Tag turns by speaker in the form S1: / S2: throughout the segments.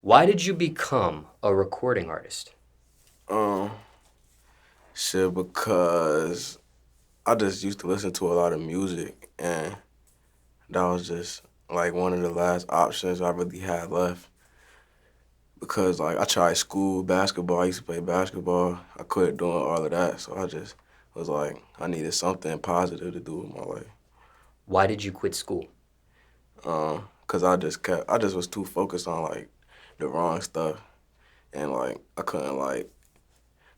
S1: Why did you become a recording artist?
S2: Um, Shit, because I just used to listen to a lot of music, and that was just like one of the last options I really had left. Because like I tried school, basketball, I used to play basketball. I quit doing all of that, so I just was like, I needed something positive to do with my life.
S1: Why did you quit school?
S2: Cause I just was too focused on like the wrong stuff, and like I couldn't like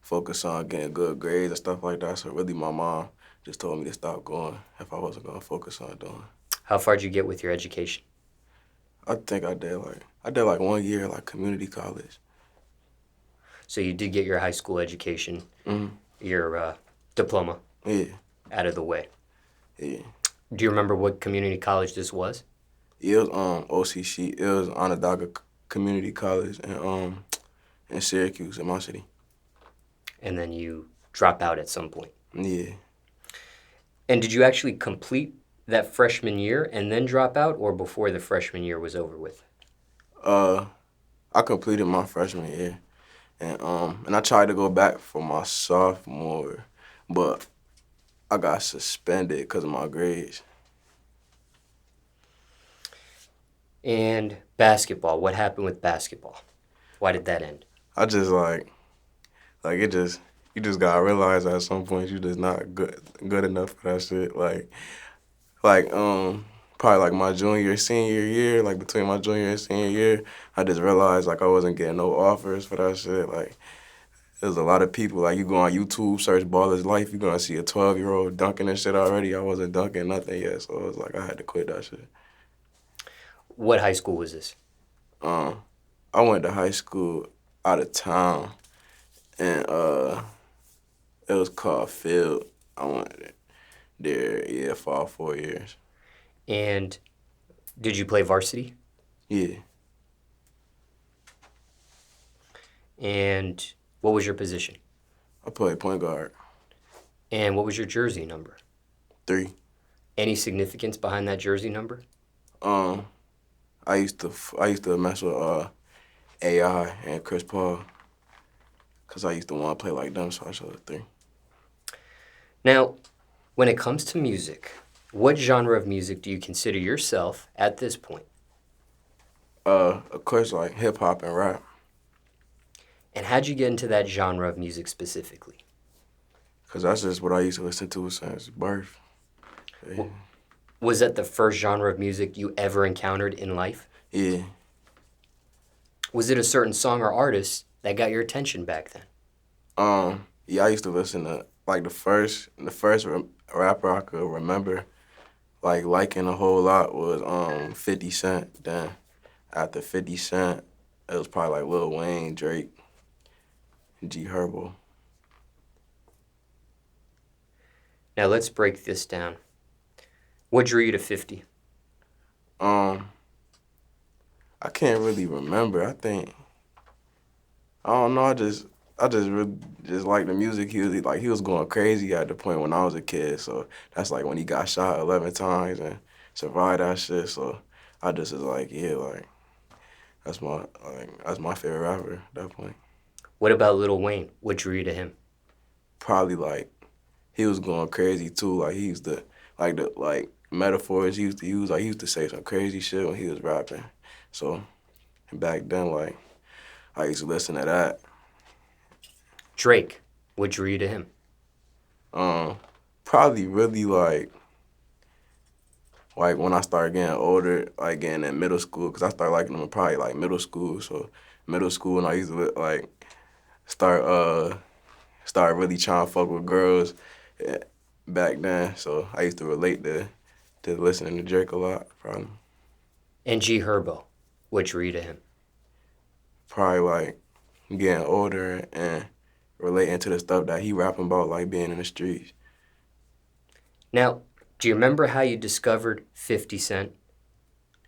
S2: focus on getting good grades and stuff like that. So really, my mom just told me to stop going if I wasn't gonna focus on doing.
S1: How far did you get with your education?
S2: I think I did like 1 year like community college.
S1: So you did get your high school education,
S2: Mm-hmm.
S1: your diploma
S2: Yeah,
S1: out of the way.
S2: yeah.
S1: Do you remember what community college this was?
S2: It was OCC. It was Onondaga Community College in Syracuse in my city.
S1: And then you drop out at some point.
S2: Yeah.
S1: And did you actually complete that freshman year and then drop out, or before the freshman year was over with?
S2: Uh, I completed my freshman year, and I tried to go back for my sophomore, but I got suspended because of my grades.
S1: And basketball, what happened with basketball? Why did that end?
S2: I just like it just you just gotta realize at some point you just not good enough for that shit. Like probably like my junior senior year, like between my junior and senior year, I just realized like I wasn't getting no offers for that shit. Like there's a lot of people like you go on YouTube, search Baller's Life, you're gonna see a 12-year-old dunking and shit already. I wasn't dunking nothing yet, so it was like I had to quit that shit.
S1: What high school was this?
S2: Um I went to high school out of town, and it was called Field. I went there, yeah, for all 4 years.
S1: And did you play varsity?
S2: Yeah.
S1: And what was your position?
S2: I played point guard.
S1: And what was your jersey number?
S2: 3.
S1: Any significance behind that jersey number?
S2: Um, I used to mess with AI and Chris Paul, cause I used to want to play like them, so I chose 3.
S1: Now, when it comes to music, what genre of music do you consider yourself at this point?
S2: Of course, like hip hop and rap,
S1: And how'd you get into that genre of music specifically?
S2: cause that's just what I used to listen to since birth. Yeah.
S1: Was that the first genre of music you ever encountered in life?
S2: Yeah.
S1: Was it a certain song or artist that got your attention back then?
S2: Yeah, I used to listen to like the first rapper I could remember like liking a whole lot was 50 Cent. Then after 50 Cent, it was probably like Lil Wayne, Drake, G Herbo.
S1: Now let's break this down. What drew you to 50?
S2: Um, I can't really remember. I don't know. I just really just like the music. He was going crazy at the point when I was a kid. So that's like when he got shot 11 times and survived that shit. So I just was like, yeah, like that's my favorite rapper at that point.
S1: What about Lil Wayne? What drew you to him?
S2: Probably like he was going crazy too. Like he used to like metaphors he used to use. Like he used to say some crazy shit when he was rapping. So back then, like I used to listen to that.
S1: Drake. What drew you to him?
S2: Um, Probably really like when I started getting older, like getting in middle school, because I started liking them in probably like middle school. So middle school, and I used to like start start really trying to fuck with girls eh, back then. So I used to relate to listening to Drake a lot.
S1: And G Herbo. What drew you to him?
S2: Probably like getting older and relating to the stuff that he rapping about, like being in the streets.
S1: Now, do you remember how you discovered 50 Cent?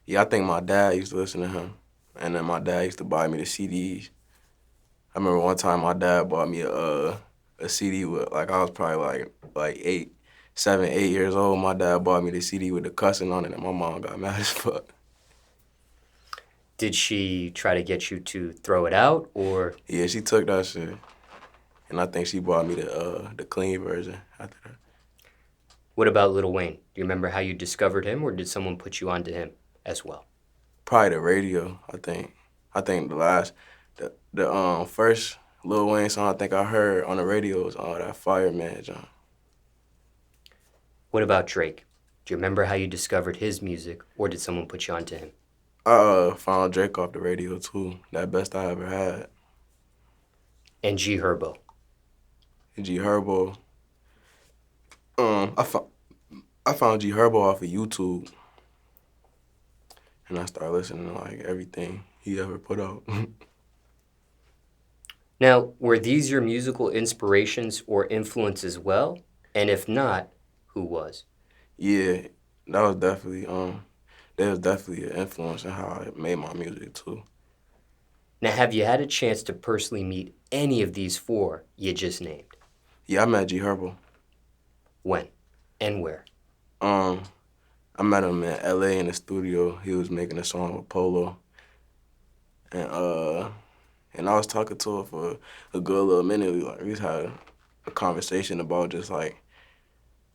S2: Yeah, I think my dad used to listen to him, and then my dad used to buy me the CDs. I remember one time my dad bought me a CD with like I was probably like 7, 8 years old. My dad bought me the CD with the cussing on it, and my mom got mad as fuck.
S1: Did she try to get you to throw it out, or
S2: Yeah, she took that shit, and I think she bought me the clean version after that.
S1: what about Lil Wayne? Do you remember how you discovered him, or did someone put you onto him as well?
S2: Probably the radio, I think. I think the first Lil Wayne song I think I heard on the radio was that Fireman John.
S1: What about Drake? Do you remember how you discovered his music, or did someone put you onto him?
S2: I found Drake off the radio too. That best I ever had.
S1: And G Herbo.
S2: G Herbo. I found G Herbo off of YouTube, and I started listening to like everything he ever put out.
S1: Now, were these your musical inspirations or influence as well? And if not, who was?
S2: Yeah, that was definitely an influence in how I made my music too.
S1: Now, have you had a chance to personally meet any of these four you just named?
S2: Yeah, I met G Herbo.
S1: When? And where?
S2: I met him in LA in the studio. He was making a song with Polo. And I was talking to him for a good little minute. We just had a conversation about just like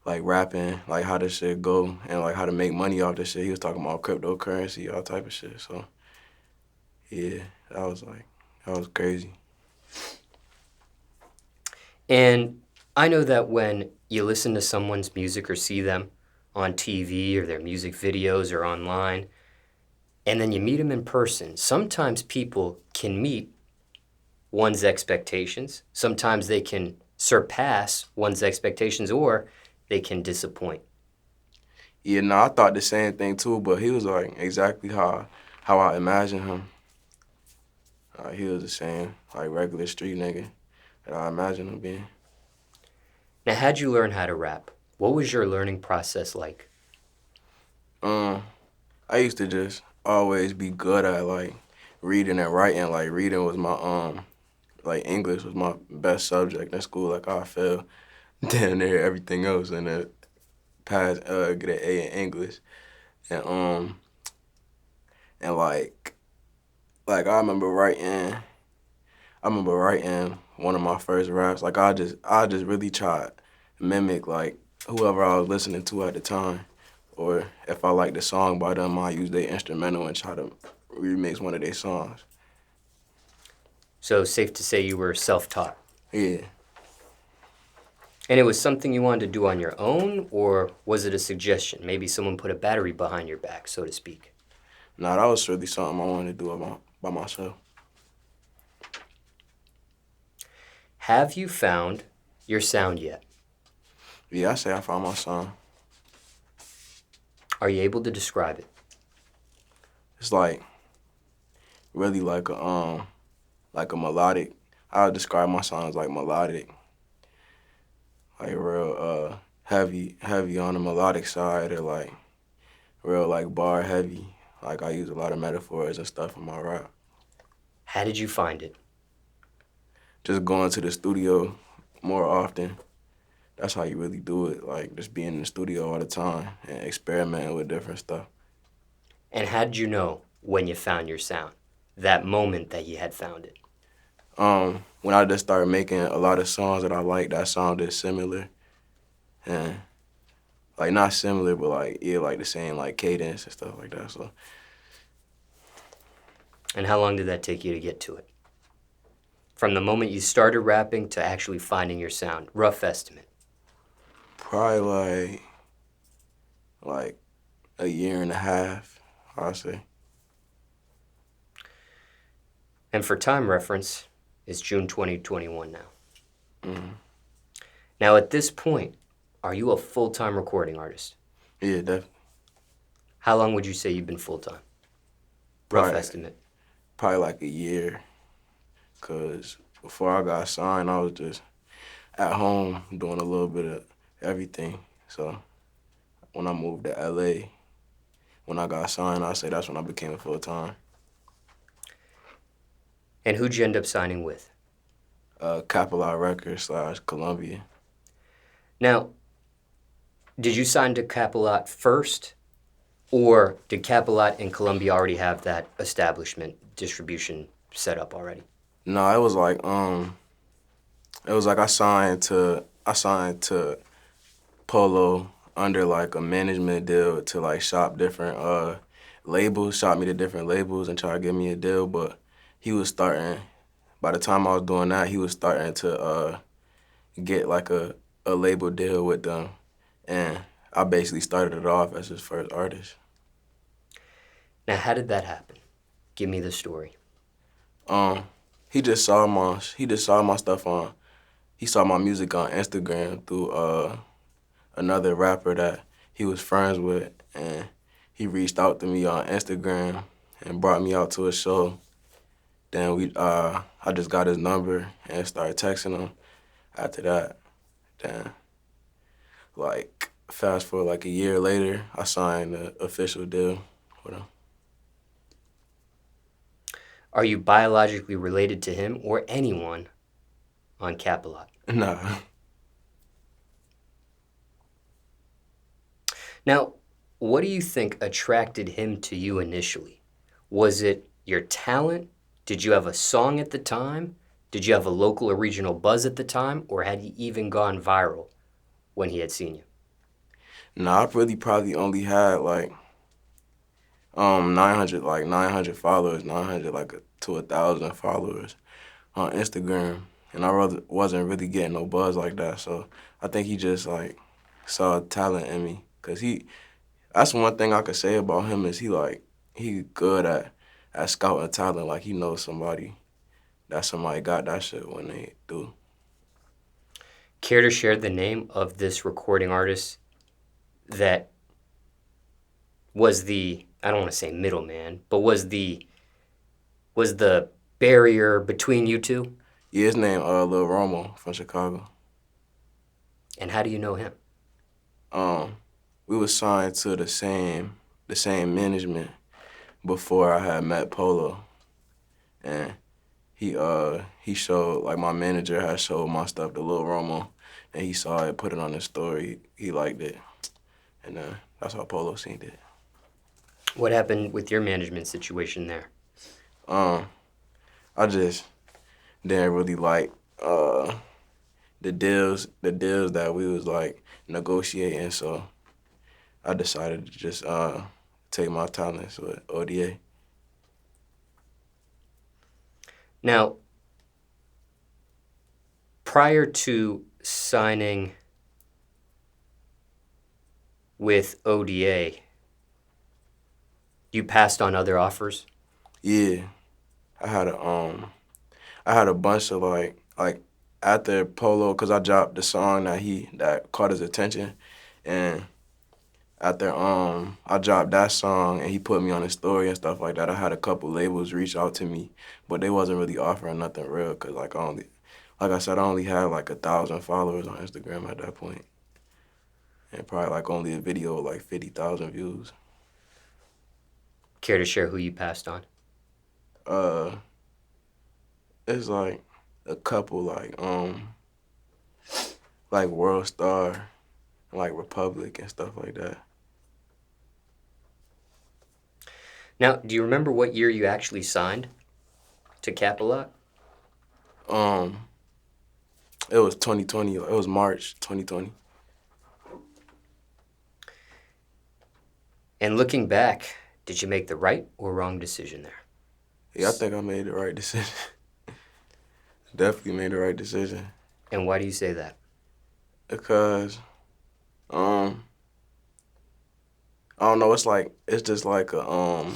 S2: rapping, like how this shit go and like how to make money off this shit. He was talking about cryptocurrency, all type of shit. So yeah, that was crazy.
S1: And I know that when you listen to someone's music or see them on TV or their music videos or online, and then you meet them in person, sometimes people can meet one's expectations. Sometimes they can surpass one's expectations, or they can disappoint.
S2: Yeah, no, I thought the same thing too, but he was like exactly how I imagined him. He was the same, like regular street nigga that I imagined him being.
S1: Now, how'd you learn how to rap? What was your learning process like?
S2: I used to just always be good at like reading and writing. Like reading was my like English was my best subject in school. Like I failed damn near everything else and then get an A in English. And I remember writing one of my first raps. Like I just really tried to mimic like whoever I was listening to at the time. Or if I liked the song by them, I use their instrumental and try to remix one of their songs.
S1: So, safe to say you were self-taught.
S2: Yeah.
S1: And it was something you wanted to do on your own, or was it a suggestion? Maybe someone put a battery behind your back, so to speak.
S2: Nah, that was really something I wanted to do by myself.
S1: Have you found your sound yet?
S2: Yeah, I say I found my sound.
S1: Are you able to describe it?
S2: It's like really like a melodic. I would describe my sound as like melodic, like real heavy on the melodic side, or like real like bar heavy. Like I use a lot of metaphors and stuff in my rap.
S1: How did you find it?
S2: Just going to the studio more often. That's how you really do it. Like just being in the studio all the time and experimenting with different stuff.
S1: And how did you know when you found your sound? That moment that you had found it?
S2: When I just started making a lot of songs that I liked that sounded similar. And like not similar, but like like the same like cadence and stuff like that. So.
S1: And how long did that take you to get to it? From the moment you started rapping to actually finding your sound, rough estimate.
S2: Probably like a year and a half, I'd say.
S1: And for time reference, it's June 2021 now.
S2: Mm-hmm.
S1: Now at this point, are you a full-time recording artist?
S2: Yeah, definitely.
S1: How long would you say you've been full-time? Rough estimate.
S2: Probably like a year. Because before I got signed, I was just at home doing a little bit of everything. So when I moved to LA, when I got signed, I say that's when I became a full-time.
S1: And who'd you end up signing with?
S2: Capilot Records / Columbia.
S1: Now, did you sign to Capilot first, Or did Capilot in Columbia already have that establishment distribution set up already?
S2: No, it was like I signed to Polo under like a management deal to like shop different labels, shop me to different labels and try to give me a deal. But he was starting, by the time I was doing that, he was starting to get like a label deal with them. And I basically started it off as his first artist.
S1: Now, how did that happen? Give me the story.
S2: Um, he just saw my stuff on, he saw my music on Instagram through another rapper that he was friends with, and he reached out to me on Instagram and brought me out to a show. Then I just got his number and started texting him. After that, then like fast forward like a year later, I signed the official deal with him.
S1: Are you biologically related to him or anyone on Capilot?
S2: Nah.
S1: Now, what do you think attracted him to you initially? Was it your talent? Did you have a song at the time? Did you have a local or regional buzz at the time? Or had he even gone viral when he had seen you?
S2: Nah, I really probably only had like 900 followers, 900 to 1,000 followers on Instagram, and wasn't really getting no buzz like that. So I think he just like saw talent in me, cause that's one thing I could say about him is he good at scouting talent. Like he knows somebody got that shit when they do.
S1: Care to share the name of this recording artist that was the, I don't want to say middleman, but was the barrier between you two?
S2: Yeah, his name Lil Romo from Chicago.
S1: And how do you know him?
S2: We was signed to the same management before I had met Polo, and he showed, like, my manager had showed my stuff to Lil Romo, and he saw it, put it on his story. He liked it, and that's how Polo seen it.
S1: What happened with your management situation there?
S2: I just didn't really like the deals that we was like negotiating, so I decided to just take my talents with ODA.
S1: Now, prior to signing with ODA, you passed on other offers?
S2: Yeah, I had a bunch of like after Polo, cause I dropped the song that caught his attention, and after I dropped that song and he put me on his story and stuff like that, I had a couple labels reach out to me, but they wasn't really offering nothing real, cause like I said, I only had like 1,000 followers on Instagram at that point, and probably like only a video with like 50,000 views.
S1: Care to share who you passed on?
S2: It's like a couple like World Star, like Republic and stuff like that.
S1: Now, do you remember what year you actually signed to Capilot?
S2: It was 2020. It was March 2020.
S1: And looking back, did you make the right or wrong decision there?
S2: Yeah, I think I made the right decision. Definitely made the right decision.
S1: And why do you say that?
S2: Because, I don't know. It's just like a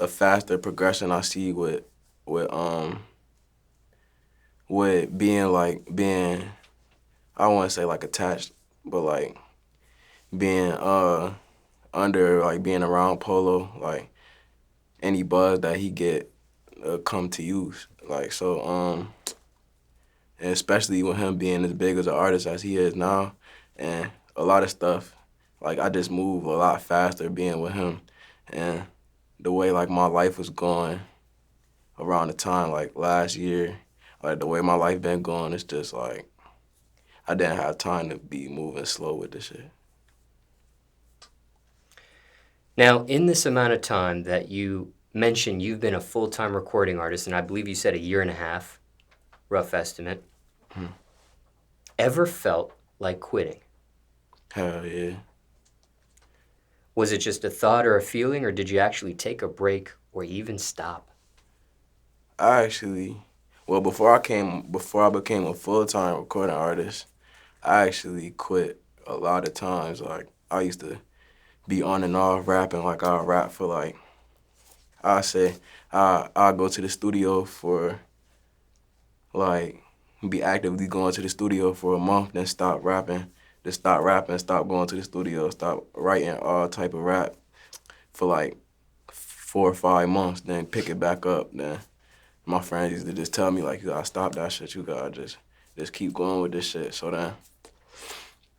S2: faster progression I see with being, I don't want to say like attached, but like being under, like being around Polo, like any buzz that he get come to use. Like so and especially with him being as big as an artist as he is now, and a lot of stuff, like I just move a lot faster being with him, and the way like my life was going around the time like last year, like the way my life been going, it's just like I didn't have time to be moving slow with this shit.
S1: Now, in this amount of time that you mentioned you've been a full-time recording artist, and I believe you said a year and a half, rough estimate, ever felt like quitting?
S2: Hell yeah.
S1: Was it just a thought or a feeling, or did you actually take a break or even stop?
S2: I actually, well, before I became a full-time recording artist, I actually quit a lot of times. Like, I used to be on and off rapping. Like, I'll rap for like, I say, I'll go to the studio for like, be actively going to the studio for a month, then stop rapping, stop going to the studio, stop writing all type of rap for like 4 or 5 months, then pick it back up. Then my friends used to just tell me like, you gotta stop that shit, you gotta just keep going with this shit. So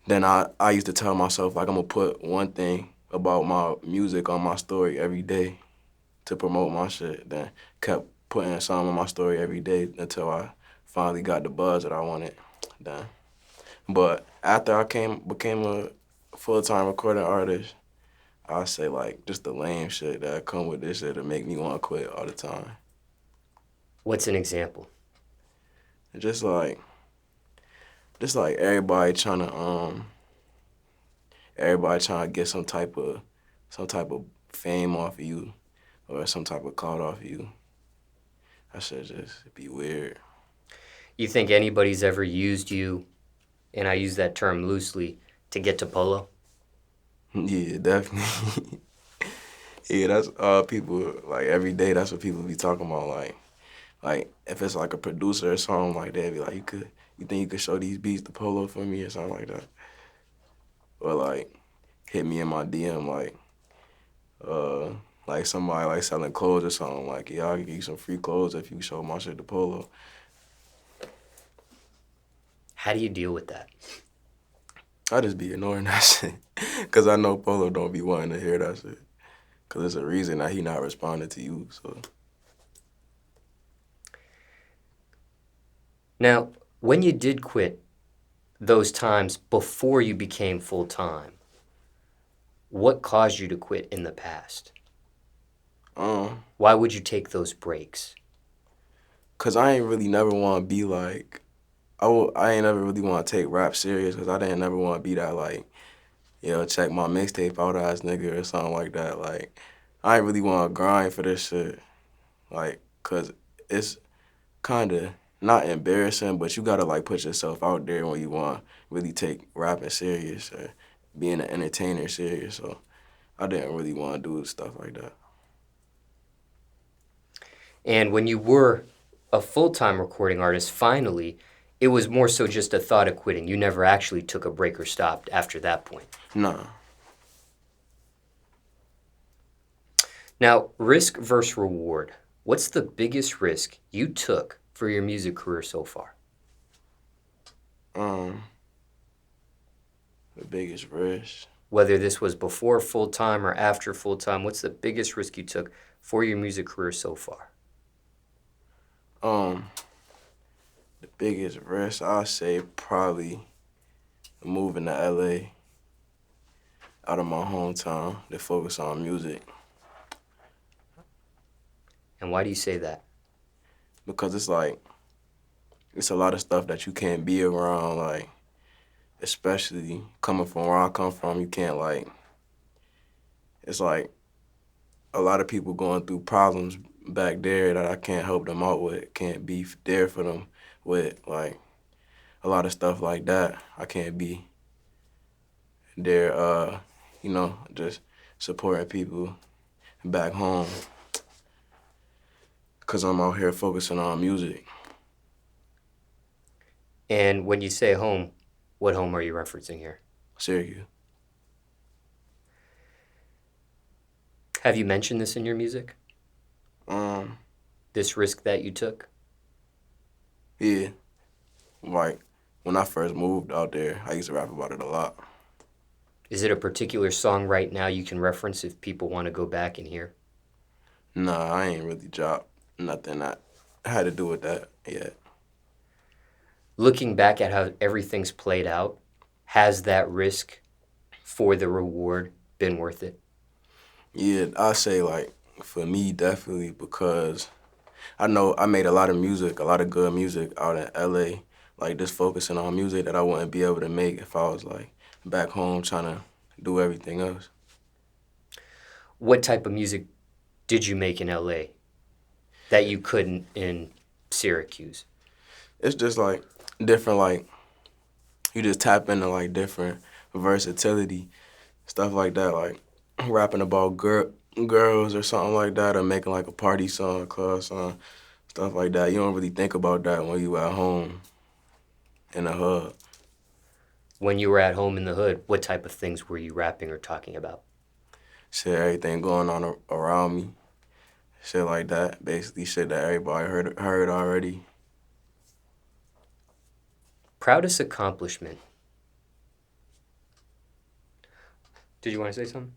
S2: then I used to tell myself like I'm gonna put one thing about my music on my story every day to promote my shit. Then kept putting something on my story every day until I finally got the buzz that I wanted. Then, but after I became a full-time recording artist, I say like just the lame shit that come with this shit to make me want to quit all the time.
S1: What's an example?
S2: And just like everybody trying to get some type of fame off of you or some type of clout off of you. That should just be weird.
S1: You think anybody's ever used you, and I use that term loosely, to get to Polo?
S2: Yeah, definitely. Yeah, that's people like every day. That's what people be talking about. Like if it's like a producer or something like that, be like, you think you could show these beats to Polo for me or something like that, or like hit me in my DM like somebody like selling clothes or something like, yeah, I'll give you some free clothes if you show my shit to Polo.
S1: How do you deal with that?
S2: I just be ignoring that shit, cause I know Polo don't be wanting to hear that shit, cause there's a reason that he not responding to you. So.
S1: Now, when you did quit those times before you became full-time, what caused you to quit in the past? Why would you take those breaks?
S2: Cause I ain't really never want to be like, I ain't never really want to take rap serious, cause I didn't never want to be that like, check my mixtape out ass nigga or something like that. Like, I ain't really want to grind for this shit, like, cause it's kind of not embarrassing, but you gotta like put yourself out there when you want to really take rapping serious or being an entertainer serious. So I didn't really want to do stuff like that.
S1: And when you were a full-time recording artist, finally, it was more so just a thought of quitting. You never actually took a break or stopped after that point.
S2: Nah.
S1: Now, risk versus reward. What's the biggest risk you took for your music career so far?
S2: The biggest risk.
S1: Whether this was before full-time or after full-time, what's the biggest risk you took for your music career so far?
S2: The biggest risk, I'll say probably moving to LA out of my hometown to focus on music.
S1: And why do you say that?
S2: Because it's like, it's a lot of stuff that you can't be around, like, especially coming from where I come from, you can't like, it's like a lot of people going through problems back there that I can't help them out with, can't be there for them with, like, a lot of stuff like that. I can't be there, just supporting people back home because I'm out here focusing on music.
S1: And when you say home, what home are you referencing here?
S2: Syracuse.
S1: Have you mentioned this in your music? This risk that you took?
S2: Yeah. Like, when I first moved out there, I used to rap about it a lot.
S1: Is it a particular song right now you can reference if people want to go back and hear?
S2: Nah, I ain't really dropped nothing that had to do with that yet.
S1: Looking back at how everything's played out, has that risk for the reward been worth it?
S2: Yeah, I say like for me definitely because I know I made a lot of music, a lot of good music out in LA, like just focusing on music that I wouldn't be able to make if I was like back home trying to do everything else.
S1: What type of music did you make in LA that you couldn't in Syracuse?
S2: It's just like different, like you just tap into like different versatility, stuff like that, like rapping about girls or something like that, or making like a party song, club song, stuff like that. You don't really think about that when you at home in the hub.
S1: When you were at home in the hood, what type of things were you rapping or talking about?
S2: Shit, everything going on around me, shit like that. Basically, shit that everybody heard already.
S1: Proudest accomplishment. Did you want to say something?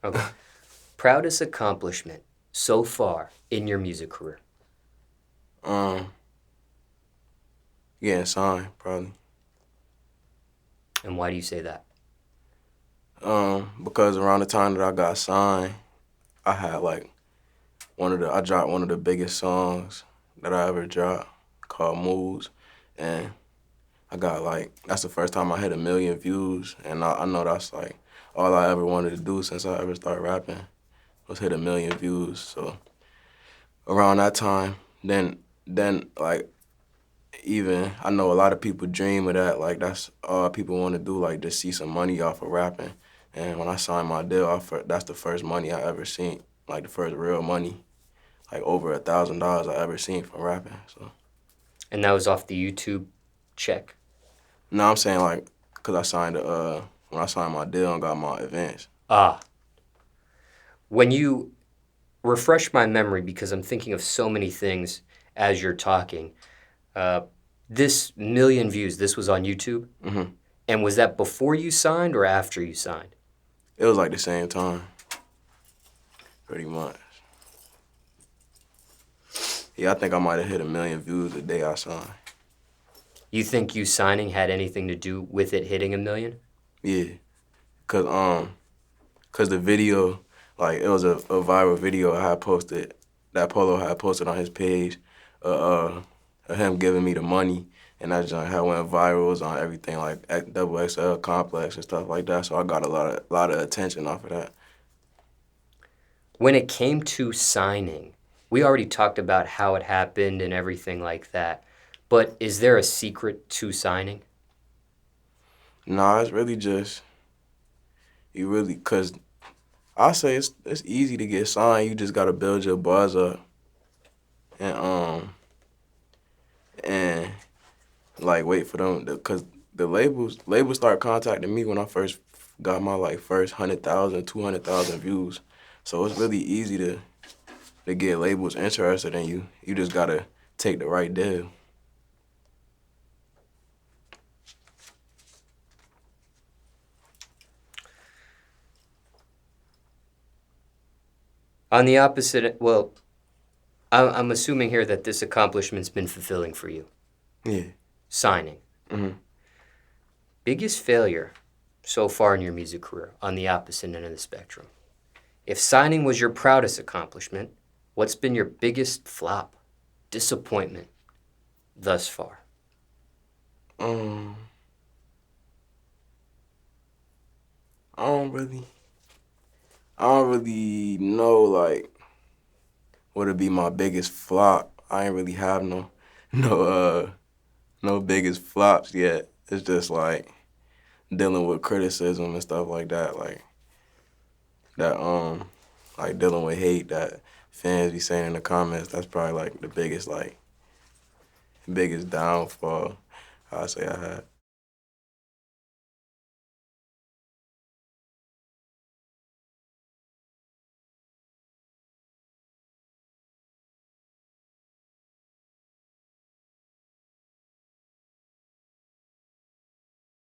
S1: Okay. Proudest accomplishment so far in your music career?
S2: Um, Getting signed probably.
S1: And why do you say that?
S2: Because around the time that I got signed, I had like I dropped one of the biggest songs that I ever dropped called Moves, and I got like, that's the first time I hit 1 million views, and I know that's like all I ever wanted to do since I ever started rapping was hit 1 million views. So around that time, then like even I know a lot of people dream of that, like that's all people want to do, like just see some money off of rapping. And when I signed my deal, that's the first money I ever seen, like the first real money, like over $1,000 I ever seen from rapping. So.
S1: And that was off the YouTube check?
S2: No, I'm saying like, cause I signed when I signed my deal and got my advance.
S1: Ah. When you refresh my memory, because I'm thinking of so many things as you're talking, this 1 million views, this was on YouTube?
S2: Mm-hmm.
S1: And was that before you signed or after you signed?
S2: It was like the same time, pretty much. Yeah, I think I might have hit 1 million views the day I signed.
S1: You think you signing had anything to do with it hitting 1 million?
S2: Yeah, cause the video, like it was a viral video I had posted, that Polo had posted on his page, of him giving me the money, and that joint had went viral. It was on everything like XXL Complex and stuff like that. So I got a lot of attention off of that.
S1: When it came to signing, we already talked about how it happened and everything like that. But is there a secret to signing?
S2: Nah, it's really just cause I say it's easy to get signed. You just gotta build your buzz up, and and like wait for them, cause the labels start contacting me when I first got my like first 100,000, 200,000 views. So it's really easy to get labels interested in you. You just gotta take the right deal.
S1: On the opposite, well, I'm assuming here that this accomplishment's been fulfilling for you.
S2: Yeah.
S1: Signing.
S2: Mm-hmm.
S1: Biggest failure so far in your music career on the opposite end of the spectrum. If signing was your proudest accomplishment, what's been your biggest flop, disappointment thus far?
S2: Um, I don't really, I don't really know like what would be my biggest flop. I ain't really have no no biggest flops yet. It's just like dealing with criticism and stuff like that, that like dealing with hate that fans be saying in the comments. That's probably like the biggest downfall I say I had.